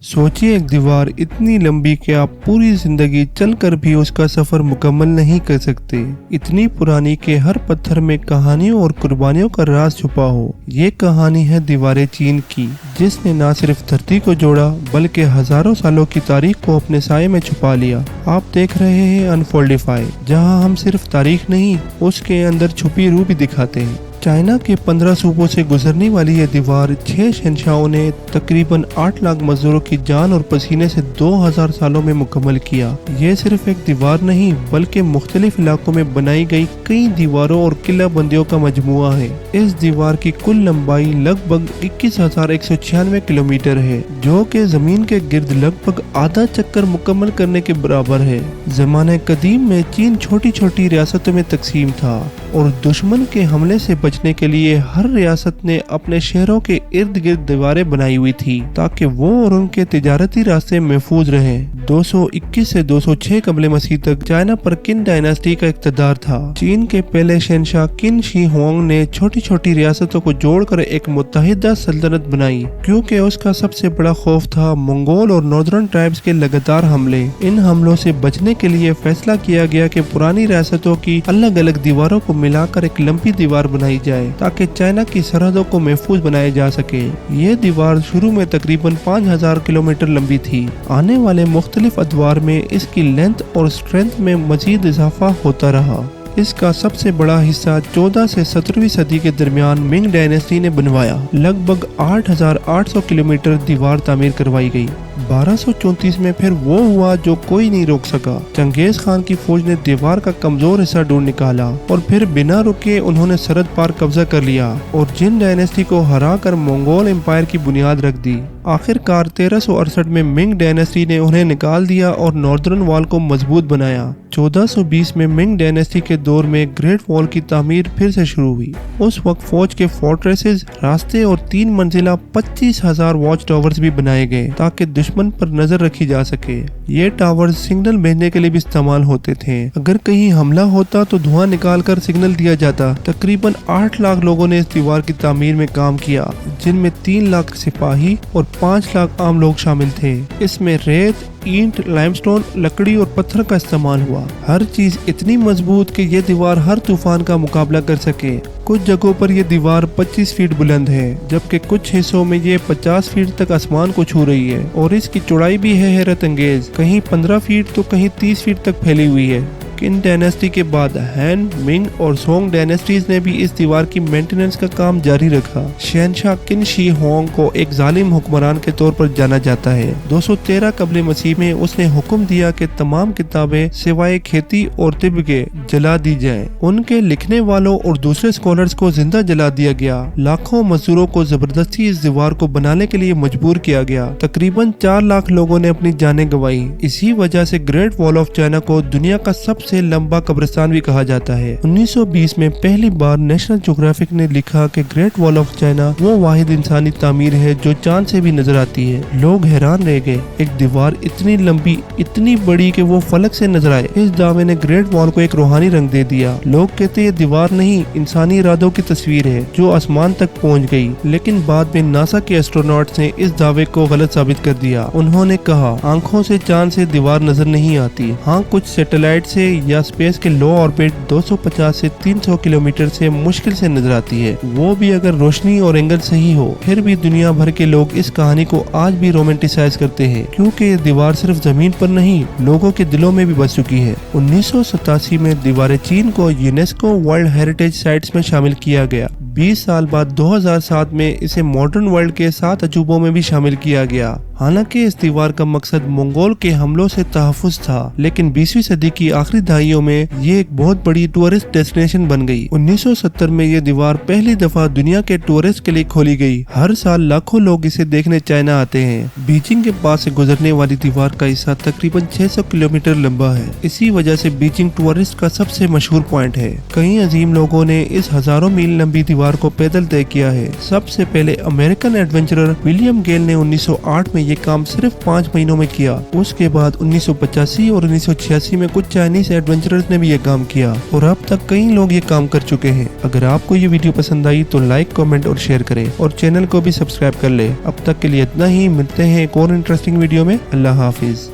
सोचिए एक दीवार इतनी लंबी कि आप पूरी जिंदगी चलकर भी उसका सफर मुकम्मल नहीं कर सकते। इतनी पुरानी कि हर पत्थर में कहानियों और कुर्बानियों का राज छुपा हो। ये कहानी है दीवारें चीन की, जिसने न सिर्फ धरती को जोड़ा बल्कि हजारों सालों की तारीख को अपने साये में छुपा लिया। आप देख रहे हैं अनफोल्डिफाई, जहां हम सिर्फ तारीख नहीं उसके अंदर छुपी रूह भी दिखाते हैं। चाइना के 15 सूबों से गुजरने वाली यह दीवार 6 शहंशाहों ने तकरीबन 8 लाख मजदूरों की जान और पसीने से 2000 सालों में मुकम्मल किया। ये सिर्फ एक दीवार नहीं बल्कि मुख्तलिफ इलाकों में बनाई गई कई दीवारों और किला बंदियों का मजमुआ है। इस दीवार की कुल लंबाई लगभग 21,196 किलोमीटर है, जो कि जमीन के गिर्द लगभग आधा चक्कर मुकम्मल करने के बराबर है। जमाने कदीम में चीन छोटी छोटी रियासतों में तकसीम था और दुश्मन के हमले से बचने के लिए हर रियासत ने अपने शहरों के इर्द गिर्द दीवारें बनाई हुई थी ताकि वो और उनके तिजारती रास्ते महफूज रहें। 221 से 206 कबल मसीह तक चाइना पर किन डायनास्टी का इक़्तिदार था। चीन के पहले शहंशाह किन शी हुआंग ने छोटी छोटी रियासतों को जोड़कर एक मुत्तहिदा सल्तनत बनाई, क्योंकि उसका सबसे बड़ा खौफ था मंगोल और नॉर्दर्न ट्राइब्स के लगातार हमले। इन हमलों से बचने के लिए फैसला किया गया कि पुरानी रियासतों की अलग अलग दीवारों को मिलाकर एक लंबी दीवार बनाई जाए ताकि चाइना की सरहदों को महफूज बनाया जा सके। ये दीवार शुरू में तकरीबन 5000 किलोमीटर लंबी थी। आने वाले मुख्तलिफ अदवार में इसकी लेंथ और स्ट्रेंथ में मजीद इजाफा होता रहा। इसका सबसे बड़ा हिस्सा 14 से 17वीं सदी के दरमियान मिंग डायनेस्टी ने बनवाया। लगभग 8800 किलोमीटर दीवार तामीर करवाई गई। 1234 में फिर वो हुआ जो कोई नहीं रोक सका। चंगेज खान की फौज ने दीवार का कमजोर हिस्सा ढूंढ निकाला और फिर बिना रुके उन्होंने सरहद पार कब्जा कर लिया और जिन डायनेस्टी को हरा कर मंगोल एम्पायर की बुनियाद रख दी। आखिरकार 1368 में मिंग डायनेस्टी ने उन्हें निकाल दिया और नॉर्दर्न वॉल को मजबूत बनाया। 1420 में मिंग डायनेस्टी के दौर में ग्रेट वॉल की तामीर फिर से शुरू हुई। उस वक्त फौज के फोर्ट्रेसेस, रास्ते और 3 मंजिला 25,000 वॉच टावर्स भी बनाए गए ताकि दुश्मन पर नजर रखी जा सके। ये टावर्स सिग्नल भेजने के लिए भी इस्तेमाल होते थे। अगर कहीं हमला होता तो धुआं निकालकर सिग्नल दिया जाता। तकरीबन 8 लाख लोगों ने इस दीवार की तामीर में काम किया, जिनमें 3 लाख सिपाही और 5 लाख आम लोग शामिल थे। इसमें रेत, ईंट, लाइमस्टोन, लकड़ी और पत्थर का इस्तेमाल हुआ। हर चीज इतनी मजबूत कि ये दीवार हर तूफान का मुकाबला कर सके। कुछ जगहों पर यह दीवार 25 फीट बुलंद है, जबकि कुछ हिस्सों में ये 50 फीट तक आसमान को छू रही है और इसकी चौड़ाई भी है हैरत अंगेज। कहीं 15 फीट तो कहीं 30 फीट तक फैली हुई है। किन डायनेस्टी के बाद हैन, मिंग और सोंग डायनेस्टीज ने भी इस दीवार की मेंटेनेंस का काम जारी रखा। शहंशाह किन शी हुआंग को एक जालिम हुक्मरान के तौर पर जाना जाता है। 213 कबल मसीह में उसने हुक्म दिया कि तमाम किताबें सिवाय खेती और तिब के जला दी जाएं। उनके लिखने वालों और दूसरे स्कॉलर्स को जिंदा जला दिया गया। लाखों मजदूरों को जबरदस्ती इस दीवार को बनाने के लिए मजबूर किया गया। तकरीबन 4 लाख लोगों ने अपनी जानें गंवाई। इसी वजह से ग्रेट वॉल ऑफ चाइना को दुनिया का सबसे लंबा कब्रिस्तान भी कहा जाता है। 1920 में पहली बार नेशनल ज्योग्राफिक ने लिखा कि ग्रेट वॉल ऑफ चाइना वो वाहिद इंसानी तामीर है जो चांद से भी नजर आती है। लोग हैरान रह गए, एक दीवार इतनी लंबी, इतनी बड़ी कि वो फलक से नजर आए। इस दावे ने ग्रेट वॉल को एक रूहानी रंग दे दिया। लोग कहते ये दीवार नहीं, इंसानी इरादों की तस्वीर है जो आसमान तक पहुंच गई। लेकिन बाद में नासा के एस्ट्रोनॉट्स ने इस दावे को गलत साबित कर दिया। उन्होंने कहा आंखों से चांद से दीवार नजर नहीं आती। हाँ, कुछ सैटेलाइट से या स्पेस के लो ऑर्बिट 250 से 300 किलोमीटर से मुश्किल से नजर आती है, वो भी अगर रोशनी और एंगल सही हो। फिर भी दुनिया भर के लोग इस कहानी को आज भी रोमांटिसाइज करते हैं, क्योंकि ये दीवार सिर्फ जमीन पर नहीं लोगों के दिलों में भी बस चुकी है। 1987 में दीवारें चीन को यूनेस्को वर्ल्ड हेरिटेज साइट्स में शामिल किया गया। 20 साल बाद 2007 में इसे मॉडर्न वर्ल्ड के 7 अजूबों में भी शामिल किया गया। हालांकि इस दीवार का मकसद मंगोल के हमलों से तहफ़्फ़ुज़ था, लेकिन 20वीं सदी की आखिरी दहाइयों में ये एक बहुत बड़ी टूरिस्ट डेस्टिनेशन बन गई। 1970 में ये दीवार पहली दफा दुनिया के टूरिस्ट के लिए खोली गई। हर साल लाखों लोग इसे देखने चाइना आते हैं। बीजिंग के पास से गुजरने वाली दीवार का हिस्सा तकरीबन 600 किलोमीटर लंबा है। इसी वजह से बीजिंग टूरिस्ट का सबसे मशहूर पॉइंट है। कई अजीम लोगों ने इस हजारों मील लंबी दीवार को पैदल तय किया है। सबसे पहले अमेरिकन एडवेंचरर विलियम गेल ने 1908 में ये काम सिर्फ 5 महीनों में किया। उसके बाद 1985 और 1986 में कुछ चाइनीज एडवेंचरर्स ने भी ये काम किया और अब तक कई लोग ये काम कर चुके हैं। अगर आपको ये वीडियो पसंद आई तो लाइक, कमेंट और शेयर करें और चैनल को भी सब्सक्राइब कर ले। अब तक के लिए इतना ही, मिलते हैं एक और इंटरेस्टिंग वीडियो में। अल्लाह हाफिज।